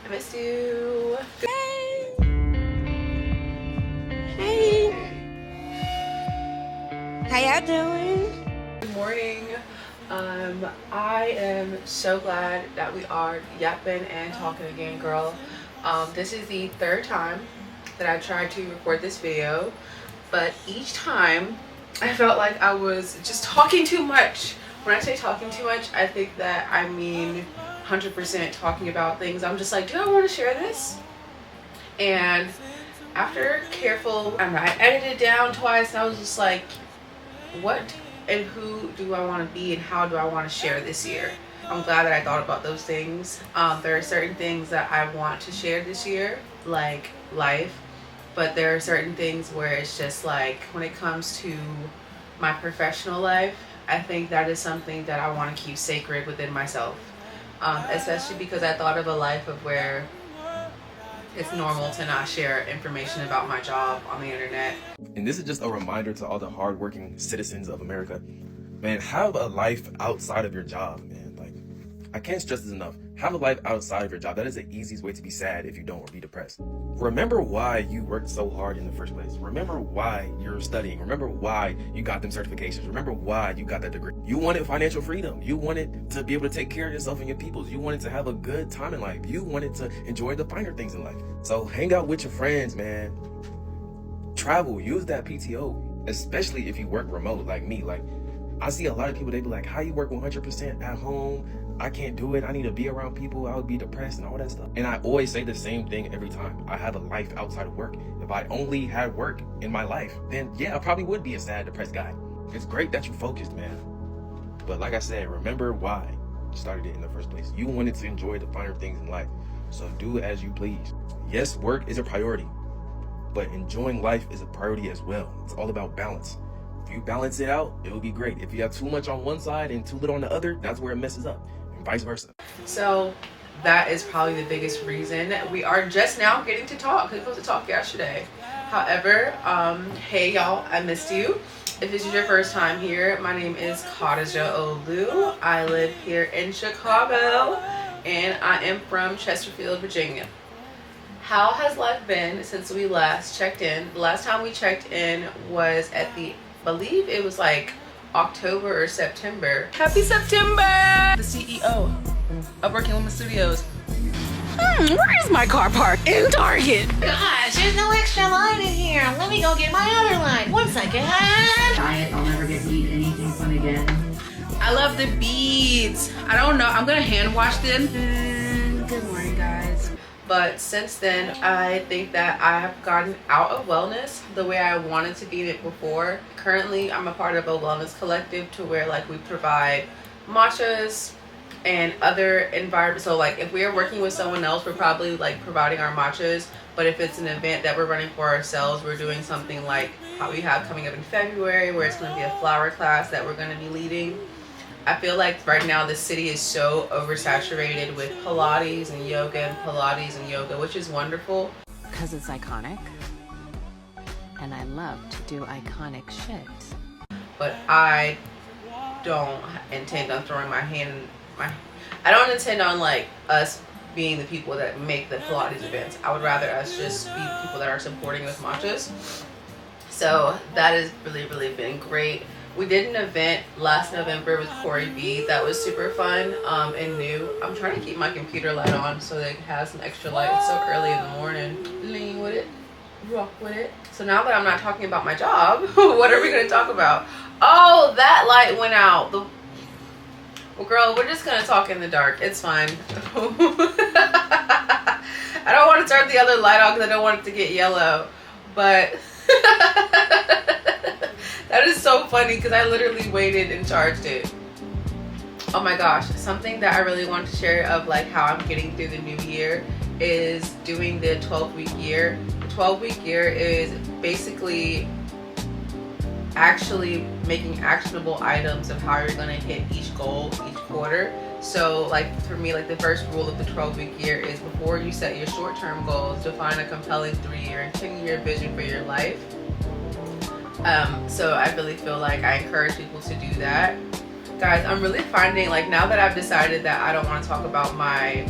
I missed you. Hey. Hey. How y'all doing? Good morning. I am so glad that we are yapping and talking again, girl. This is the third time that I tried to record this video, but each time I felt like I was just talking too much. When I say talking too much, I think that I mean 100% talking about things. I'm just like, do I want to share this? And after I edited it down twice, and I was just like, what and who do I want to be and how do I want to share this year? I'm glad that I thought about those things. There are certain things that I want to share this year, like life, but there are certain things where it's just like, when it comes to my professional life, I think that is something that I want to keep sacred within myself, especially because I thought of a life of where it's normal to not share information about my job on the internet. And this is just a reminder to all the hardworking citizens of America. Man, have a life outside of your job, man. Like, I can't stress this enough. Have a life outside of your job. That is the easiest way to be sad if you don't, or be depressed. Remember why you worked so hard in the first place. Remember why you're studying. Remember why you got them certifications. Remember why you got that degree. You wanted financial freedom. You wanted to be able to take care of yourself and your peoples. You wanted to have a good time in life. You wanted to enjoy the finer things in life. So hang out with your friends, man. Travel, use that PTO, especially if you work remote like me. Like, I see a lot of people, they be like, how you work 100% at home? I can't do it. I need to be around people. I would be depressed and all that stuff. And I always say the same thing every time. I have a life outside of work. If I only had work in my life, then yeah, I probably would be a sad, depressed guy. It's great that you're focused, man. But like I said, remember why you started it in the first place. You wanted to enjoy the finer things in life. So do as you please. Yes, work is a priority, but enjoying life is a priority as well. It's all about balance. If you balance it out, it will be great. If you have too much on one side and too little on the other, that's where it messes up, and vice versa. So that is probably the biggest reason we are just now getting to talk. We were supposed to talk yesterday. However, hey y'all, I missed you. If this is your first time here, my name is Khadija Olu. I live here in Chicago, and I am from Chesterfield, Virginia. How has life been since we last checked in? The last time we checked in was at I believe it was like October or September. Happy September! The CEO of Working Women Studios. Where is my car parked? In Target. Gosh, there's no extra line in here. Let me go get my other line. 1 second. Diet, I'll never get to eat anything fun again. I love the beads. I don't know. I'm gonna hand wash them. Good morning, guys. But since then, I think that I have gotten out of wellness the way I wanted to be in it before. Currently, I'm a part of a wellness collective to where like we provide matchas and other environments. So like if we are working with someone else, we're probably like providing our matchas. But if it's an event that we're running for ourselves, we're doing something like how we have coming up in February, where it's going to be a flower class that we're going to be leading. I feel like right now the city is so oversaturated with Pilates and yoga, which is wonderful. Because it's iconic. And I love to do iconic shit. But I don't intend on throwing my hand in I don't intend on like us being the people that make the Pilates events. I would rather us just be the people that are supporting with matchas. So that has really been great. We did an event last November with Corey B. That was super fun and new. I'm trying to keep my computer light on so that it has some extra light. It's so early in the morning. Lean with it, rock with it. So now that I'm not talking about my job, what are we going to talk about? Oh, that light went out. Well, girl, we're just going to talk in the dark. It's fine. I don't want to turn the other light on because I don't want it to get yellow. But that is so funny because I literally waited and charged it. Oh my gosh, something that I really want to share of like how I'm getting through the new year is doing the 12-week year. The 12-week year is basically actually making actionable items of how you're going to hit each goal each quarter. So like for me, like the first rule of the 12-week year is before you set your short-term goals, define a compelling 3-year and 10-year vision for your life. So I really feel like I encourage people to do that. Guys, I'm really finding like now that I've decided that I don't want to talk about my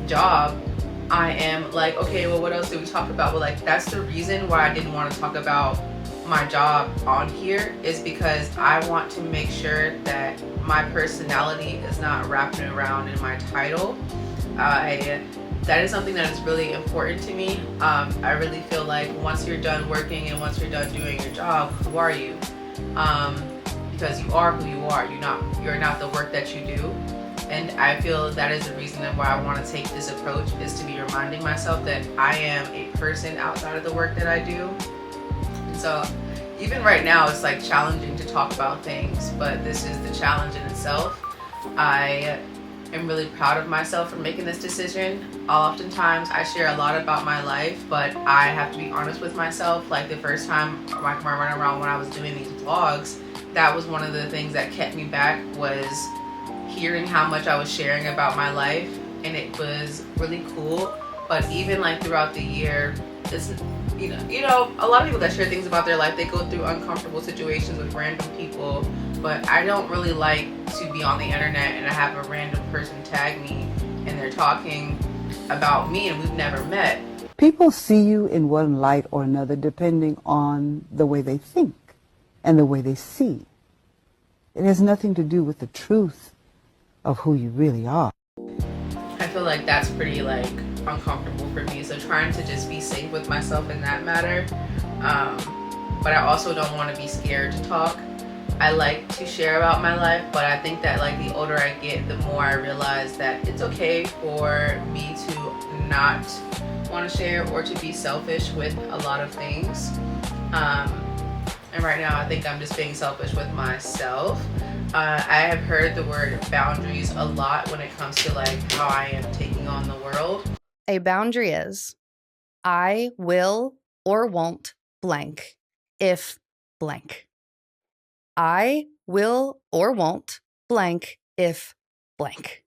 job, I am like, okay, well, what else did we talk about? Well, like, that's the reason why I didn't want to talk about my job on here, is because I want to make sure that my personality is not wrapping around in my title. That is something that is really important to me. I really feel like once you're done working and once you're done doing your job, who are you? Because you are who you are. You're not the work that you do. And I feel that is the reason why I want to take this approach, is to be reminding myself that I am a person outside of the work that I do. And so even right now, it's like challenging to talk about things, but this is the challenge in itself. I am really proud of myself for making this decision. Oftentimes I share a lot about my life, but I have to be honest with myself. Like the first time, like my run around when I was doing these vlogs, that was one of the things that kept me back, was hearing how much I was sharing about my life, and it was really cool. But even like throughout the year, it's, you know, a lot of people that share things about their life, they go through uncomfortable situations with random people, but I don't really like to be on the internet and I have a random person tag me and they're talking about me and we've never met. People see you in one light or another depending on the way they think and the way they see. It has nothing to do with the truth of who you really are. I feel like that's pretty like uncomfortable for me, so trying to just be safe with myself in that matter. But I also don't want to be scared to talk. I like to share about my life, but I think that like the older I get, the more I realize that it's okay for me to not want to share or to be selfish with a lot of things. And right now I think I'm just being selfish with myself. I have heard the word boundaries a lot when it comes to like how I am taking on the world. A boundary is, I will or won't blank if blank. I will or won't blank if blank.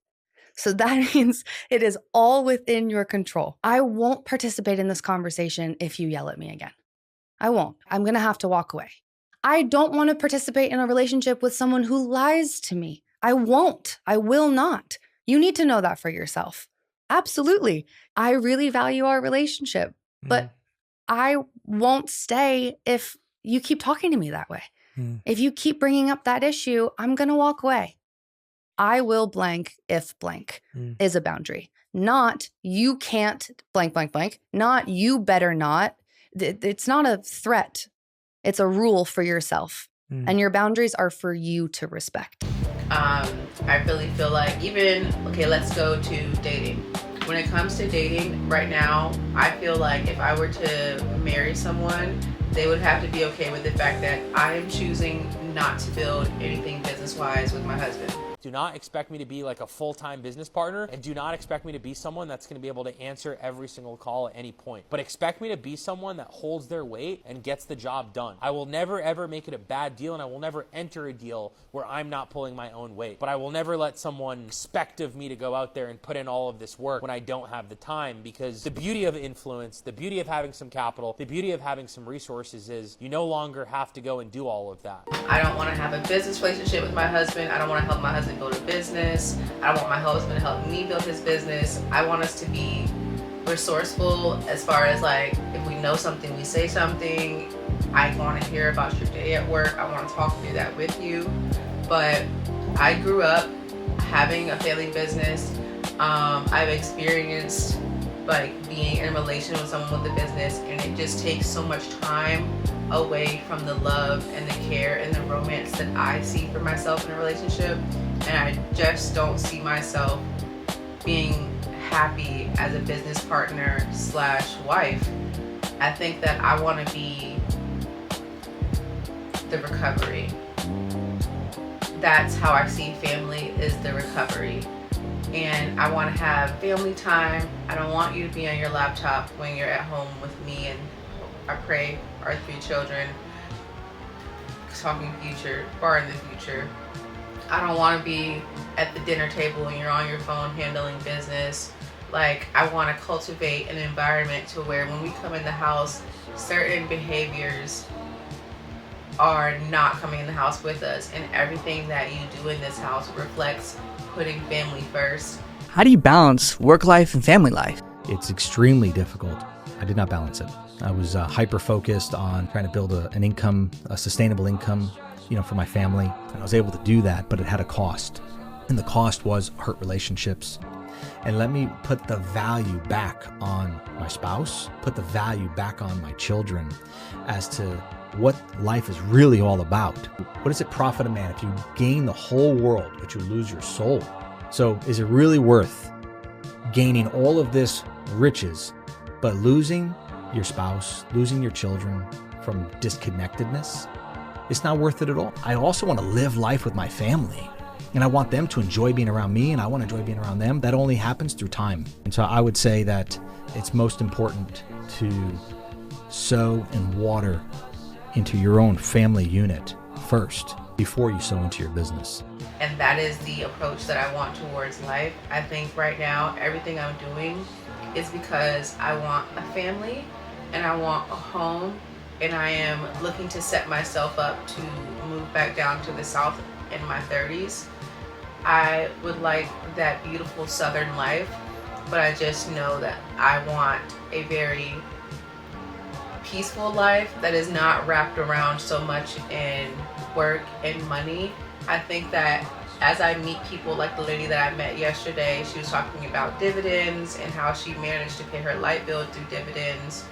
So that means it is all within your control. I won't participate in this conversation if you yell at me again. I won't. I'm going to have to walk away. I don't want to participate in a relationship with someone who lies to me. I won't. I will not. You need to know that for yourself. Absolutely. I really value our relationship, but I won't stay if you keep talking to me that way. If you keep bringing up that issue, I'm going to walk away. I will blank if blank is a boundary. Not you can't blank, blank, blank. Not you better not. It's not a threat. It's a rule for yourself. And your boundaries are for you to respect. I really feel like okay, let's go to dating. When it comes to dating right now, I feel like if I were to marry someone, they would have to be okay with the fact that I am choosing not to build anything business-wise with my husband. Do not expect me to be like a full-time business partner, and do not expect me to be someone that's going to be able to answer every single call at any point. But expect me to be someone that holds their weight and gets the job done. I will never ever make it a bad deal, and I will never enter a deal where I'm not pulling my own weight. But I will never let someone expect of me to go out there and put in all of this work when I don't have the time, because the beauty of influence, the beauty of having some capital, the beauty of having some resources is you no longer have to go and do all of that. I don't want to have a business relationship with my husband. I don't want to help my husband build a business. I don't want my husband to help me build his business. I want us to be resourceful as far as like, if we know something, we say something. I want to hear about your day at work. I want to talk through that with you. But I grew up having a family business. I've experienced like being in a relation with someone with a business, and it just takes so much time away from the love and the care and the romance that I see for myself in a relationship. And I just don't see myself being happy as a business partner / wife. I think that I want to be the recovery. That's how I see family, is the recovery. And I want to have family time. I don't want you to be on your laptop when you're at home with me and I pray our 3 children, talking future, far in the future. I don't want to be at the dinner table and you're on your phone handling business. Like, I want to cultivate an environment to where when we come in the house, certain behaviors are not coming in the house with us, and everything that you do in this house reflects putting family first. How do you balance work life and family life? It's extremely difficult. I did not balance it. I was hyper-focused on trying to build an income, a sustainable income, for my family. And I was able to do that, but it had a cost. And the cost was hurt relationships. And let me put the value back on my spouse, put the value back on my children as to what life is really all about. What does it profit a man if you gain the whole world, but you lose your soul? So is it really worth gaining all of this riches, but losing your spouse, losing your children from disconnectedness? It's not worth it at all. I also want to live life with my family. And I want them to enjoy being around me, and I want to enjoy being around them. That only happens through time. And so I would say that it's most important to sow and water into your own family unit first before you sow into your business. And that is the approach that I want towards life. I think right now, everything I'm doing is because I want a family and I want a home, and I am looking to set myself up to move back down to the South in my 30s. I would like that beautiful Southern life, but I just know that I want a very peaceful life that is not wrapped around so much in work and money. I think that as I meet people like the lady that I met yesterday, she was talking about dividends and how she managed to pay her light bill through dividends.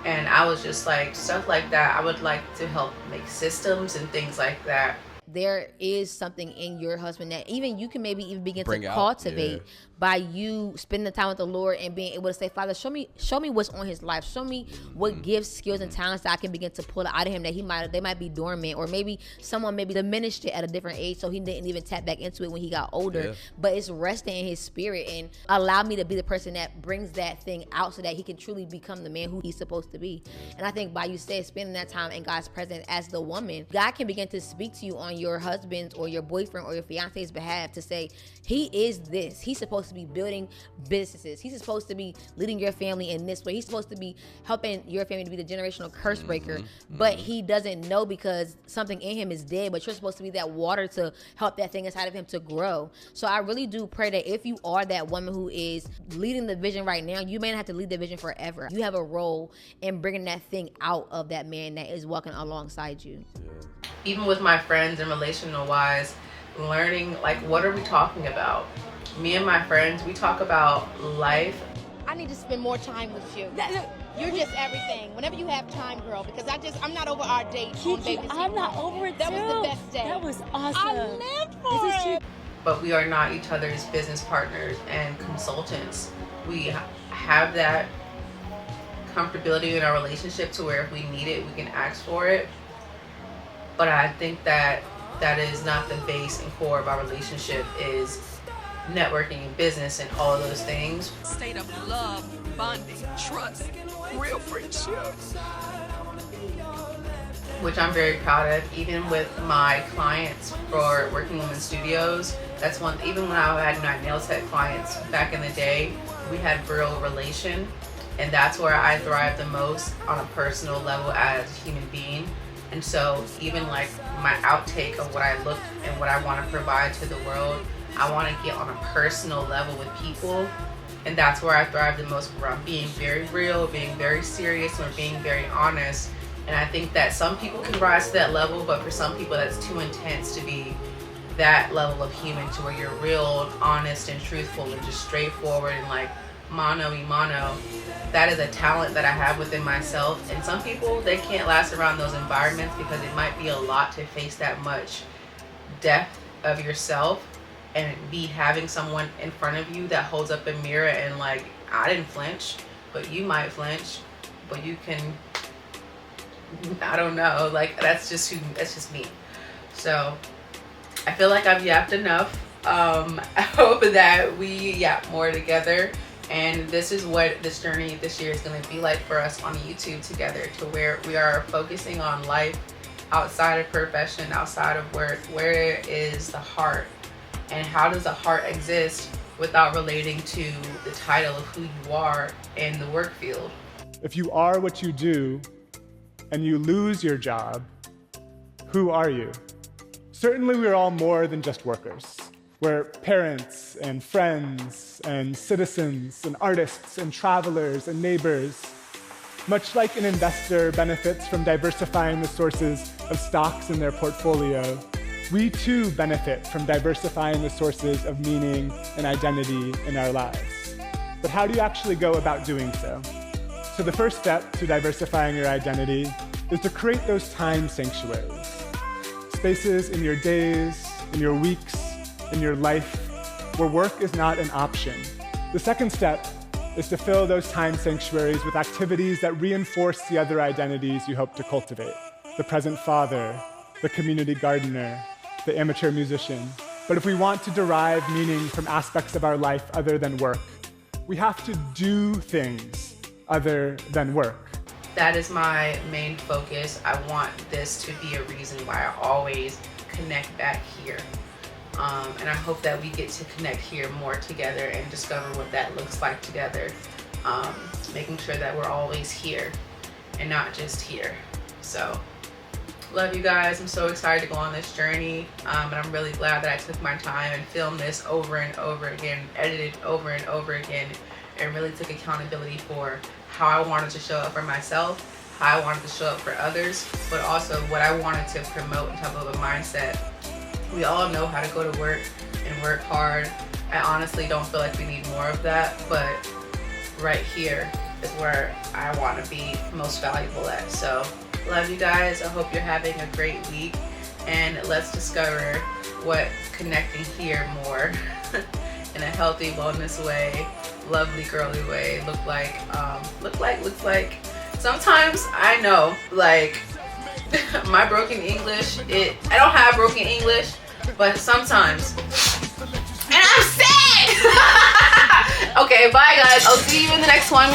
And I was just like, stuff like that, I would like to help make systems and things like that. There is something in your husband that even you can maybe even begin to cultivate by you spending the time with the Lord and being able to say, Father, show me what's on his life. Show me what gifts, skills, and talents that I can begin to pull out of him that they might be dormant, or maybe someone maybe diminished it at a different age, so he didn't even tap back into it when he got older. Yeah. But it's resting in his spirit, and allow me to be the person that brings that thing out so that he can truly become the man who he's supposed to be. And I think by you spending that time in God's presence as the woman, God can begin to speak to you on your husband's or your boyfriend or your fiance's behalf to say, he is this. He's supposed to be building businesses. He's supposed to be leading your family in this way. He's supposed to be helping your family to be the generational curse breaker. But he doesn't know because something in him is dead, but you're supposed to be that water to help that thing inside of him to grow. So I really do pray that if you are that woman who is leading the vision right now, you may not have to lead the vision forever. You have a role in bringing that thing out of that man that is walking alongside you. Even with my friends and relational wise, learning, like, what are we talking about? Me and my friends, we talk about life. I need to spend more time with you. You're just everything. Whenever you have time, girl, because I'm not over our date on Baby I'm not over it. That was the best day. That was awesome. I lived for it. But we are not each other's business partners and consultants. We have that comfortability in our relationship to where if we need it, we can ask for it. But I think that is not the base and core of our relationship, is networking and business and all of those things. State of love, bonding, trust, real friendship. Which I'm very proud of, even with my clients for Working Women Studios. That's one, even when I had my nail tech clients back in the day, we had real relation. And that's where I thrive the most on a personal level as a human being. And so even like my outtake of what I look and what I want to provide to the world, I want to get on a personal level with people. And that's where I thrive the most, where I'm being very real, being very serious, or being very honest. And I think that some people can rise to that level, but for some people that's too intense to be that level of human, to where you're real, honest, and truthful, and just straightforward, and like mano y mano. That is a talent that I have within myself. And some people, they can't last around those environments because it might be a lot to face that much depth of yourself and be having someone in front of you that holds up a mirror and like, I didn't flinch, but you might flinch, but you can, I don't know, like that's just me. So I feel like I've yapped enough. I hope that we yap more together. And this is what this journey this year is going to be like for us on YouTube together, to where we are focusing on life outside of profession, outside of work. Where is the heart? And how does the heart exist without relating to the title of who you are in the work field? If you are what you do and you lose your job, who are you? Certainly we're all more than just workers. where parents and friends and citizens and artists and travelers and neighbors, much like an investor benefits from diversifying the sources of stocks in their portfolio, we too benefit from diversifying the sources of meaning and identity in our lives. But how do you actually go about doing so? So the first step to diversifying your identity is to create those time sanctuaries. Spaces in your days, in your weeks, in your life, where work is not an option. The second step is to fill those time sanctuaries with activities that reinforce the other identities you hope to cultivate. The present father, the community gardener, the amateur musician. But if we want to derive meaning from aspects of our life other than work, we have to do things other than work. That is my main focus. I want this to be a reason why I always connect back here. And I hope that we get to connect here more together and discover what that looks like together. Making sure that we're always here and not just here. So, love you guys. I'm so excited to go on this journey. And I'm really glad that I took my time and filmed this over and over again, edited over and over again, and really took accountability for how I wanted to show up for myself, how I wanted to show up for others, but also what I wanted to promote in terms of a mindset. We all know how to go to work and work hard. I honestly don't feel like we need more of that, but right here is where I want to be most valuable at. So, love you guys. I hope you're having a great week, and let's discover what connecting here more in a healthy wellness way, lovely girly way looks like. Sometimes I know, like, my broken English, I don't have broken English, but sometimes, and I'm sad. Okay, bye guys. I'll see you in the next one.